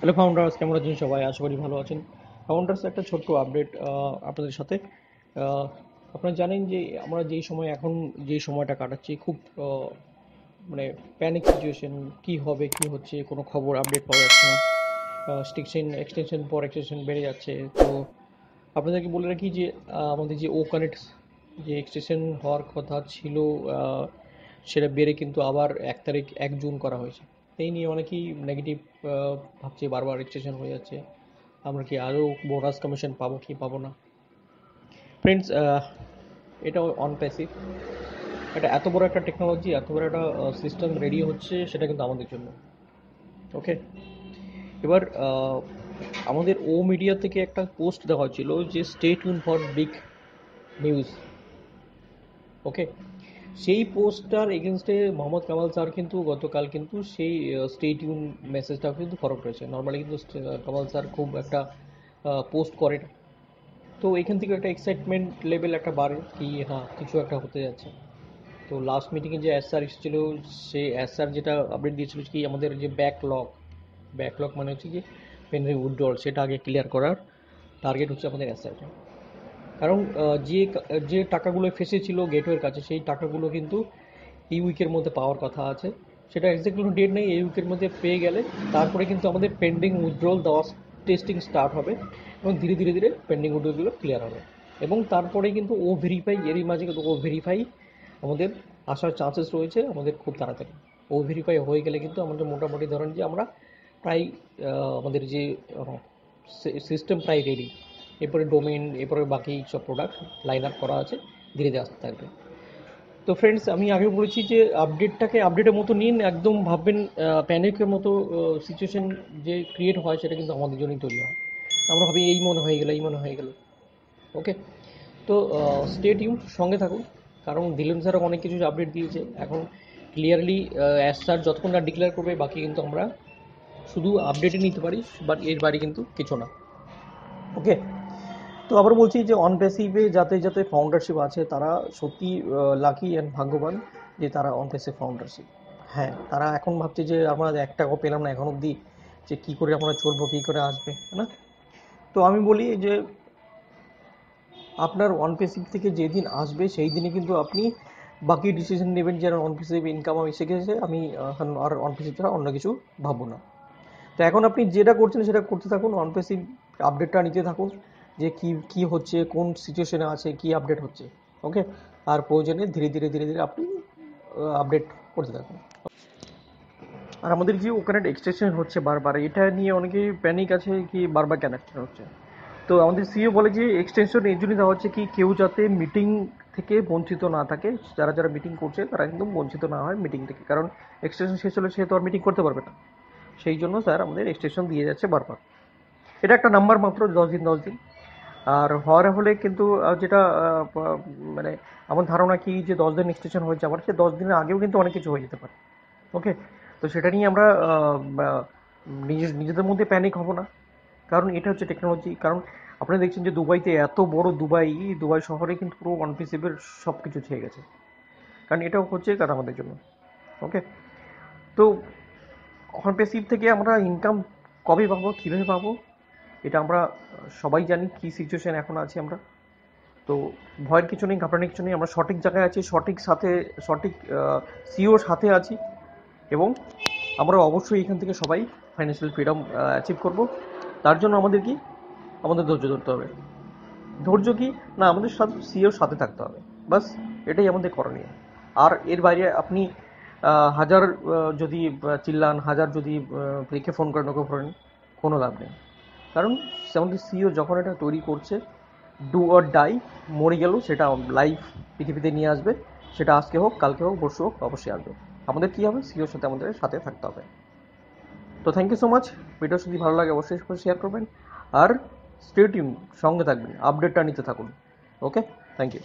Hello founders, কেমন আছেন সবাই? আশা করি ভালো আছেন। ফাউন্ডার্স একটা ছোট্ট আপডেট আপনাদের সাথে। আহ, আপনারা জানেন যে আমরা যেই সময়টা কাটাচ্ছি খুব মানে প্যানিক সিচুয়েশন। কি হবে, কি হচ্ছে, কোনো খবর আপডেট পাওয়া যাচ্ছে না। এক্সটেনশন পর এক্সটেনশন বেড়ে যাচ্ছে। তো আপনাদেরকে বলে রাখি যে আমাদের যে ও কানেক্ট যে এক্সটেনশন হওয়ার কথা ছিল, আহ, সেটা বেড়ে কিন্তু আবার 1 জুন করা হয়েছে। এই নিয়ে অনেকেই নেগেটিভ ভাবছে, বারবার এক্সটেনশন হয়ে যাচ্ছে, আমরা কি আরও বোনাস কমিশন পাবো কি পাবো না। ফ্রেন্ডস, এটা অন প্যাসিভ। এটা এত বড় একটা টেকনোলজি, এত বড় একটা সিস্টেম রেডি হচ্ছে, সেটা কিন্তু আমাদের জন্য। ওকে, এবার আমাদের ও মিডিয়া থেকে একটা পোস্ট দেওয়া হয়েছিল যে stay tune for big news. Okay, সেই পোস্টটার এগেনস্টে মোহাম্মদ কামাল স্যার কিন্তু গতকাল কিন্তু সেই স্টে টিউন মেসেজটাও কিন্তু ফরওয়ার্ড করেছে। নর্মালি কিন্তু কামাল স্যার খুব একটা পোস্ট করে না। তো এখান থেকে একটা এক্সাইটমেন্ট লেভেল একটা বাড়ে কি হ্যাঁ কিছু একটা হতে যাচ্ছে। তো লাস্ট মিটিংয়ে যে এস স্যার এসেছিলো, সে এস স্যার যেটা আপডেট দিয়েছিল কি আমাদের যে ব্যাকলগ মানে হচ্ছে কি পেন্ডিং উইথড্রল, সেটা আগে ক্লিয়ার করার টার্গেট হচ্ছে আমাদের এস স্যার। কারণ যে টাকাগুলো ফেসেছিল গেটওয়ের কাছে, সেই টাকাগুলো কিন্তু এই উইকের মধ্যে পাওয়ার কথা আছে। সেটা এক্স্যাক্ট কোনো ডেট নেই, এই উইকের মধ্যে পেয়ে গেলে তারপরে কিন্তু আমাদের পেন্ডিং উইথড্রল দেওয়া টেস্টিং স্টার্ট হবে, এবং ধীরে ধীরে ধীরে পেন্ডিং উইথড্রলগুলো ক্লিয়ার হবে। এবং তারপরে কিন্তু ও ভেরিফাই, এরই মাঝে কিন্তু ও ভেরিফাই আমাদের আসার চান্সেস রয়েছে আমাদের খুব তাড়াতাড়ি। ও ভেরিফাই হয়ে গেলে কিন্তু আমাদের মোটামুটি ধরেন যে আমরা প্রায় আমাদের যে সিস্টেম প্রায় রেডি। এরপরে ডোমেন, এরপরে বাকি সব প্রোডাক্ট লাইন আপ করা আছে, ধীরে ধীরে আসতে থাকবে। তো ফ্রেন্ডস, আমি আগেও বলেছি যে আপডেটের মতো নিন, একদম ভাববেন প্যানিকের মতো সিচুয়েশন যে ক্রিয়েট হয় সেটা কিন্তু আমাদের জন্যই তৈরি হয়। আমরা ভাবি এই মনে হয়ে গেল। ওকে, তো স্টে টিউন, সঙ্গে থাকুন। কারণ দিলেন স্যার অনেক কিছু আপডেট দিয়েছে এখন। ক্লিয়ারলি অ্যাজ স্যার যতক্ষণ না ডিক্লেয়ার করবে, বাকি কিন্তু আমরা শুধু আপডেটই নিতে পারি, বাট এর বাইরে কিন্তু কিছু না। ওকে, তো আবার বলছি যে অন প্যাসিভে যাতে যাতে ফাউন্ডারশিপ আছে তারা সত্যি লাকি অ্যান্ড ভাগ্যবান যে তারা অন প্যাসিভ ফাউন্ডারশিপ। হ্যাঁ, তারা এখন ভাবছে যে আমরা 1 টাকাও পেলাম না এখন অবধি, যে কী করে আমরা চলবো, কী করে আসবে, না? তো আমি বলি যে আপনার অন প্যাসিভ থেকে যেদিন আসবে সেই দিনে কিন্তু আপনি বাকি ডিসিশন নেবেন যে অন প্যাসিভ ইনকাম আমি শিখেছে, আমি এখন আর অন প্যাসিভ ছাড়া অন্য কিছু ভাববো না। তো এখন আপনি যেটা করছেন সেটা করতে থাকুন, অনপেসিভ আপডেটটা নিতে থাকুন যে কি কি হচ্ছে, কোন সিচুয়েশনে আছে, কি আপডেট হচ্ছে। ওকে, আর প্রয়োজনে ধীরে ধীরে ধীরে ধীরে আপনি আপডেট করতে থাকুন। আর আমাদের যে ওখানে এক্সটেনশন হচ্ছে বারবার, এটা নিয়ে অনেকেই প্যানিক আছে কি বারবার কেন extension হচ্ছে। তো আমাদের সিইও বলে যে এক্সটেনশন এই জন্যই দেওয়া হচ্ছে কি কেউ যাতে মিটিং থেকে বঞ্চিত না থাকে। যারা যারা মিটিং করছে তারা কিন্তু বঞ্চিত না হয় মিটিং থেকে, কারণ এক্সটেনশন শেষ হলে সে তো আর মিটিং করতে পারবে না। সেই জন্য স্যার আমাদের এক্সটেনশন দিয়ে যাচ্ছে বারবার। এটা একটা নাম্বার মাত্র, 10 দিন। আর হওয়ার হলে কিন্তু যেটা মানে আমার ধারণা কি যে 10 দিন এক্সটেনশন হয়েছে, আমার সে 10 দিনের আগেও কিন্তু অনেক কিছু হয়ে যেতে পারে। ওকে, তো সেটা নিয়ে আমরা নিজেদের মধ্যে প্যানিক হব না, কারণ এটা হচ্ছে টেকনোলজি। কারণ আপনারা দেখছেন যে দুবাইতে এত বড় দুবাই শহরে কিন্তু পুরো ওয়ান পিসের সব কিছু ছেয়ে গেছে, কারণ এটাও হচ্ছে কারণ আমাদের জন্য। ওকে, তো ওয়ান পেসিভ থেকে আমরা ইনকাম কবে পাবো, কীভাবে পাবো, এটা আমরা সবাই জানি কী সিচুয়েশান এখন আছি আমরা। তো ভয়ের কিছু নেই, ঘাবড়ানোর কিছু নেই, আমরা সঠিক জায়গায় আছি, সঠিক সিওর সাথে আছি। এবং আমরা অবশ্যই এখান থেকে সবাই ফাইন্যান্সিয়াল ফ্রিডম অ্যাচিভ করব। তার জন্য আমাদের কি, আমাদের ধৈর্য ধরতে হবে। ধৈর্য কি না, আমাদের সাথে সিওর সাথে থাকতে হবে, বাস এটাই আমাদের করণীয়। আর এর বাইরে আপনি হাজার যদি চিল্লান, হাজার যদি রেখে ফোন করেন, ওকে করেন, কোনো লাভ নেই। কারণ আমাদের সিইও যখন এটা তৈরি করছে, ডু অর ডাই, মরে গেল সেটা লাইভ পৃথিবীতে নিয়ে আসবে। সেটা আজকে হোক, কালকে হোক, পরশু হোক, অবশ্যই আসবে। আমাদের কী হবে, সিইওর সাথে আমাদের সাথে থাকতে হবে। তো thank you so much. Video যদি ভালো লাগে অবশ্যই শেয়ার করবেন। আর স্টে টিউন, সঙ্গে থাকবেন, আপডেটটা নিতে থাকুন। ওকে, থ্যাংক ইউ।